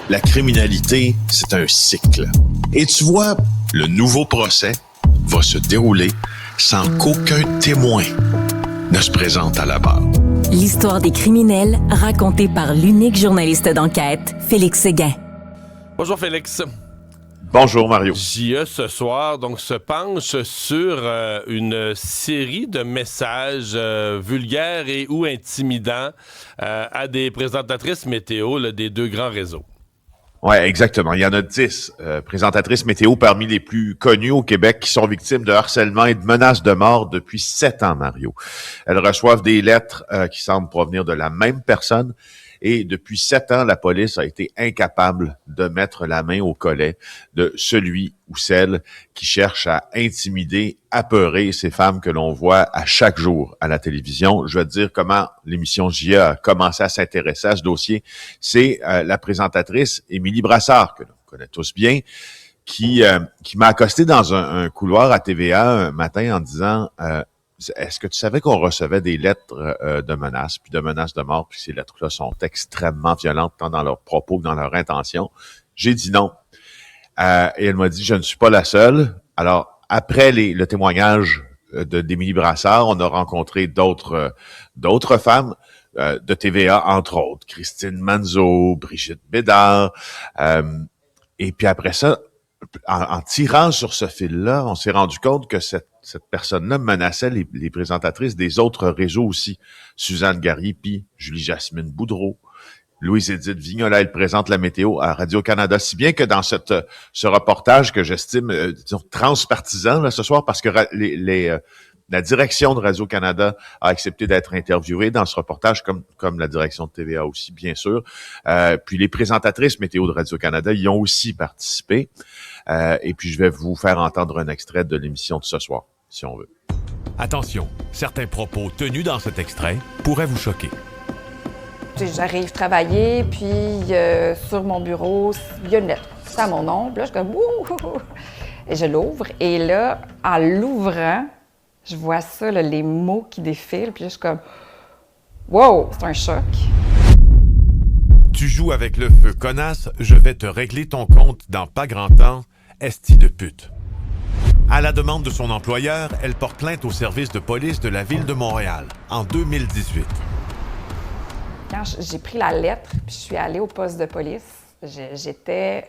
La criminalité, c'est un cycle. Et tu vois, le nouveau procès va se dérouler sans qu'aucun témoin ne se présente à la barre. L'histoire des criminels racontée par l'unique journaliste d'enquête, Félix Séguin. Bonjour Félix. Bonjour Mario. JE ce soir donc se penche sur une série de messages vulgaires et ou intimidants à des présentatrices météo là, des deux grands réseaux. Oui, exactement. Il y en a 10 présentatrices météo parmi les plus connues au Québec qui sont victimes de harcèlement et de menaces de mort depuis 7 ans, Mario. Elles reçoivent des lettres qui semblent provenir de la même personne. Et depuis 7 ans, la police a été incapable de mettre la main au collet de celui ou celle qui cherche à intimider, apeurer ces femmes que l'on voit à chaque jour à la télévision. Je vais te dire comment l'émission JE a commencé à s'intéresser à ce dossier. C'est la présentatrice Émilie Brassard, que l'on connaît tous bien, qui m'a accosté dans un couloir à TVA un matin en disant est-ce que tu savais qu'on recevait des lettres de menaces, puis de menaces de mort, puis ces lettres-là sont extrêmement violentes, tant dans leurs propos que dans leurs intentions? J'ai dit non. Et elle m'a dit, je ne suis pas la seule. Alors, après le témoignage d'Émilie Brassard, on a rencontré d'autres femmes de TVA, entre autres, Christine Manzo, Brigitte Bédard. Et puis après ça, en tirant sur ce fil-là, on s'est rendu compte que cette personne-là menaçait les présentatrices des autres réseaux aussi. Suzanne Garrier, Julie-Jasmine Boudreau, Louise-Édith Vignola, elle présente la météo à Radio-Canada. Si bien que dans ce reportage que j'estime transpartisan là, ce soir, parce que la direction de Radio-Canada a accepté d'être interviewée dans ce reportage, comme la direction de TVA aussi, bien sûr. Puis les présentatrices météo de Radio-Canada y ont aussi participé. Et puis je vais vous faire entendre un extrait de l'émission de ce soir, si on veut. Attention, certains propos tenus dans cet extrait pourraient vous choquer. J'arrive travailler, puis sur mon bureau, il y a une lettre. C'est à mon nom, puis là, je suis comme « Ouh! » Et je l'ouvre, et là, en l'ouvrant, je vois ça, là, les mots qui défilent, puis là, je suis comme « Wow! » C'est un choc. Tu joues avec le feu, connasse, je vais te régler ton compte dans pas grand temps, esti de pute. À la demande de son employeur, elle porte plainte au service de police de la ville de Montréal en 2018. Quand j'ai pris la lettre, puis je suis allée au poste de police, j'étais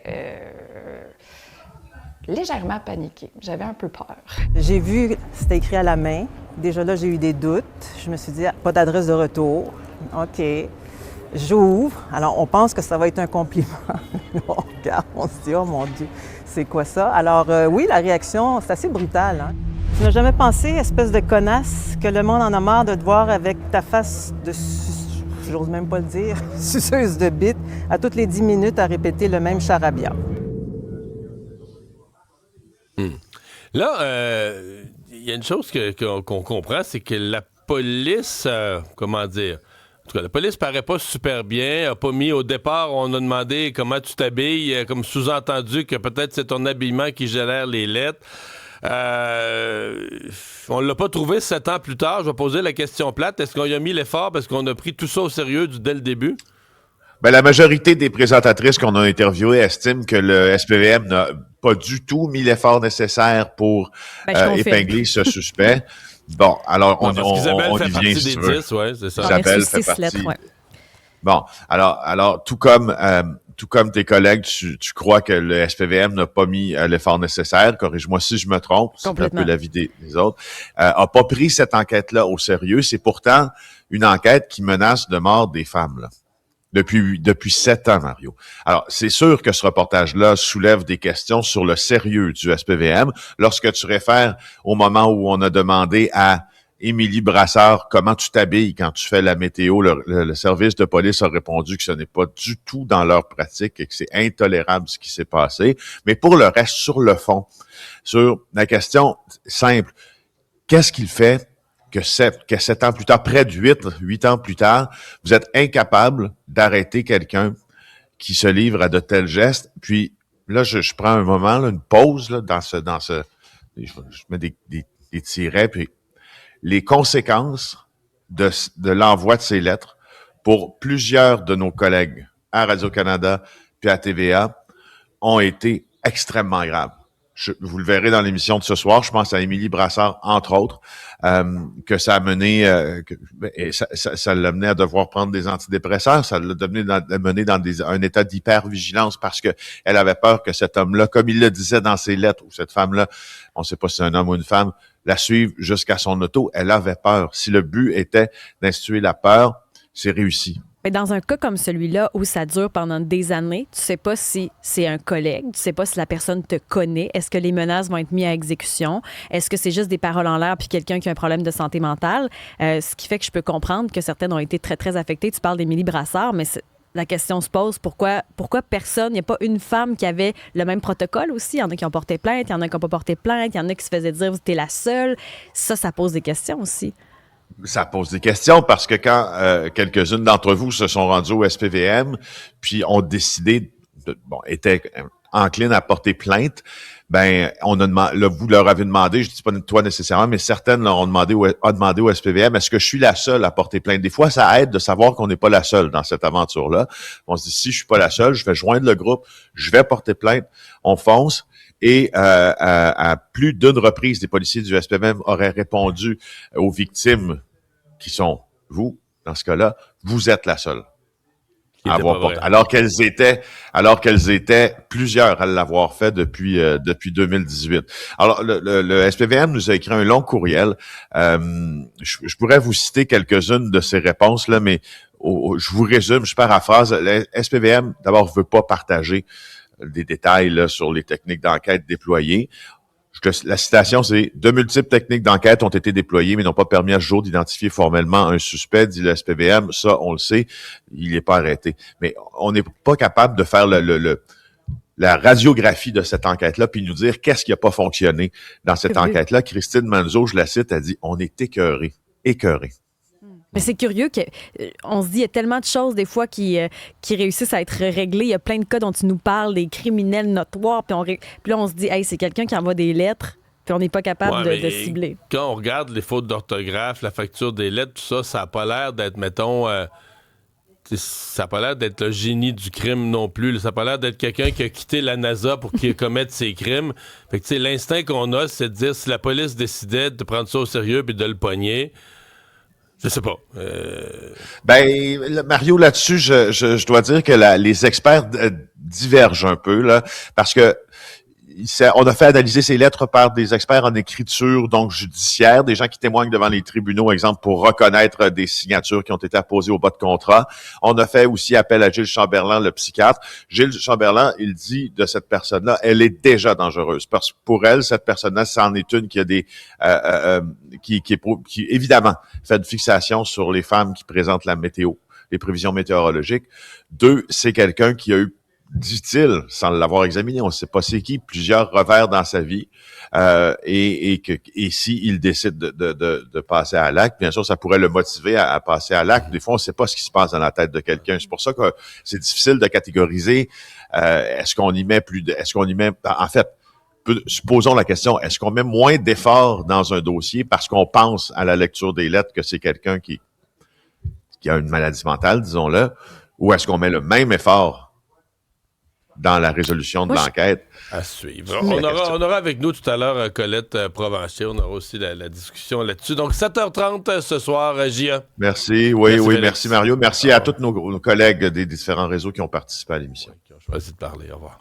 légèrement paniquée. J'avais un peu peur. J'ai vu que c'était écrit à la main. Déjà là, j'ai eu des doutes. Je me suis dit, pas d'adresse de retour. OK. J'ouvre. Alors, on pense que ça va être un compliment. On regarde, on se dit, oh mon Dieu, c'est quoi ça? Alors, oui, la réaction, c'est assez brutal. Hein? Tu n'as jamais pensé, espèce de connasse, que le monde en a marre de te voir avec ta face de j'ose même pas le dire, suceuse de bite, à toutes les 10 minutes à répéter le même charabia. Là, il y a une chose qu'on comprend, c'est que la police, comment dire, en tout cas, la police paraît pas super bien, a pas mis au départ, on a demandé comment tu t'habilles, comme sous-entendu que peut-être c'est ton habillement qui génère les lettres. On l'a pas trouvé 7 ans plus tard. Je vais poser la question plate. Est-ce qu'on y a mis l'effort parce qu'on a pris tout ça au sérieux dès le début? Ben, la majorité des présentatrices qu'on a interviewées estiment que le SPVM n'a pas du tout mis l'effort nécessaire pour épingler ce suspect. Bon, alors on y vient, si tu veux. 10, ouais, c'est ça. Isabelle fait partie. Lettres, ouais. Bon, alors tout comme tes collègues, tu crois que le SPVM n'a pas mis l'effort nécessaire, corrige-moi si je me trompe, c'est un peu l'avis des autres, a pas pris cette enquête-là au sérieux. C'est pourtant une enquête qui menace de mort des femmes, là. Depuis 7 ans, Mario. Alors, c'est sûr que ce reportage-là soulève des questions sur le sérieux du SPVM. Lorsque tu réfères au moment où on a demandé à Émilie Brassard, comment tu t'habilles quand tu fais la météo? Le service de police a répondu que ce n'est pas du tout dans leur pratique et que c'est intolérable ce qui s'est passé. Mais pour le reste, sur le fond, sur la question simple, qu'est-ce qu'il fait que 7 ans plus tard, près de 8 ans plus tard, vous êtes incapable d'arrêter quelqu'un qui se livre à de tels gestes? Puis là, je prends un moment, là, une pause là, dans ce je mets des tirets, puis les conséquences de l'envoi de ces lettres pour plusieurs de nos collègues à Radio-Canada puis à TVA ont été extrêmement graves. Vous le verrez dans l'émission de ce soir, je pense à Émilie Brassard, entre autres, que ça a mené, ça l'a mené à devoir prendre des antidépresseurs, ça l'a mené dans un état d'hypervigilance parce que elle avait peur que cet homme-là, comme il le disait dans ses lettres, ou cette femme-là, on ne sait pas si c'est un homme ou une femme, la suive jusqu'à son auto. Elle avait peur. Si le but était d'instituer la peur, c'est réussi. Mais dans un cas comme celui-là où ça dure pendant des années, tu sais pas si c'est un collègue, tu sais pas si la personne te connaît. Est-ce que les menaces vont être mises à exécution? Est-ce que c'est juste des paroles en l'air puis quelqu'un qui a un problème de santé mentale? Ce qui fait que je peux comprendre que certaines ont été très, très affectées. Tu parles d'Émilie Brassard, mais la question se pose, pourquoi personne, il n'y a pas une femme qui avait le même protocole aussi? Il y en a qui ont porté plainte, il y en a qui n'ont pas porté plainte, il y en a qui se faisaient dire « t'es la seule ». Ça pose des questions aussi. Ça pose des questions parce que quand quelques-unes d'entre vous se sont rendues au SPVM, puis ont décidé, étaient enclines à porter plainte, ben on a demandé, vous leur avez demandé, je dis pas toi nécessairement, mais certaines leur ont demandé au SPVM, est-ce que je suis la seule à porter plainte? Des fois, ça aide de savoir qu'on n'est pas la seule dans cette aventure-là. On se dit, si je suis pas la seule, je vais joindre le groupe, je vais porter plainte, on fonce. Et à plus d'une reprise, des policiers du SPVM auraient répondu aux victimes qui sont vous, dans ce cas-là, vous êtes la seule à avoir porté. Alors qu'elles étaient plusieurs à l'avoir fait depuis 2018. Alors le SPVM nous a écrit un long courriel. Je pourrais vous citer quelques-unes de ces réponses là, mais je vous résume, je paraphrase. Le SPVM d'abord veut pas partager des détails là, sur les techniques d'enquête déployées. La citation, c'est « De multiples techniques d'enquête ont été déployées, mais n'ont pas permis à ce jour d'identifier formellement un suspect, dit le SPVM. » Ça, on le sait, il n'est pas arrêté. Mais on n'est pas capable de faire la radiographie de cette enquête-là, puis nous dire qu'est-ce qui n'a pas fonctionné dans cette enquête-là. Christine Manzo, je la cite, a dit « On est écœuré. » Mais c'est curieux qu'on se dit, il y a tellement de choses des fois qui réussissent à être réglées. Il y a plein de cas dont tu nous parles, des criminels notoires. Puis là, on se dit, hey, c'est quelqu'un qui envoie des lettres, puis on n'est pas capable de cibler. Quand on regarde les fautes d'orthographe, la facture des lettres, tout ça, ça n'a pas l'air d'être, mettons... ça n'a pas l'air d'être le génie du crime non plus. Ça n'a pas l'air d'être quelqu'un qui a quitté la NASA pour qu'il commette ses crimes. Fait que, l'instinct qu'on a, c'est de dire, si la police décidait de prendre ça au sérieux puis de le pogner... Je sais pas. Mario, là-dessus, je dois dire que les experts divergent un peu, là, parce que on a fait analyser ces lettres par des experts en écriture, donc judiciaire, des gens qui témoignent devant les tribunaux, exemple, pour reconnaître des signatures qui ont été apposées au bas de contrat. On a fait aussi appel à Gilles Chamberlain, le psychiatre. Gilles Chamberlain, il dit de cette personne-là, elle est déjà dangereuse. Parce que pour elle, cette personne-là, c'en est une qui a des, qui évidemment fait une fixation sur les femmes qui présentent la météo, les prévisions météorologiques. 2, c'est quelqu'un qui a eu, dit-il, sans l'avoir examiné, on ne sait pas c'est qui, plusieurs revers dans sa vie, et s'il décide de passer à l'acte, bien sûr, ça pourrait le motiver à passer à l'acte. Des fois, on ne sait pas ce qui se passe dans la tête de quelqu'un. C'est pour ça que c'est difficile de catégoriser. Est-ce qu'on y met en fait, supposons la question, est-ce qu'on met moins d'efforts dans un dossier parce qu'on pense à la lecture des lettres que c'est quelqu'un qui a une maladie mentale, disons-le, ou est-ce qu'on met le même effort dans la résolution de l'enquête? À suivre. On aura avec nous tout à l'heure Colette Provencher. On aura aussi la discussion là-dessus. Donc, 7h30 ce soir, Gia. Merci. Merci Mario. Merci à tous nos collègues des différents réseaux qui ont participé à l'émission. Qui ont choisi de parler. Au revoir.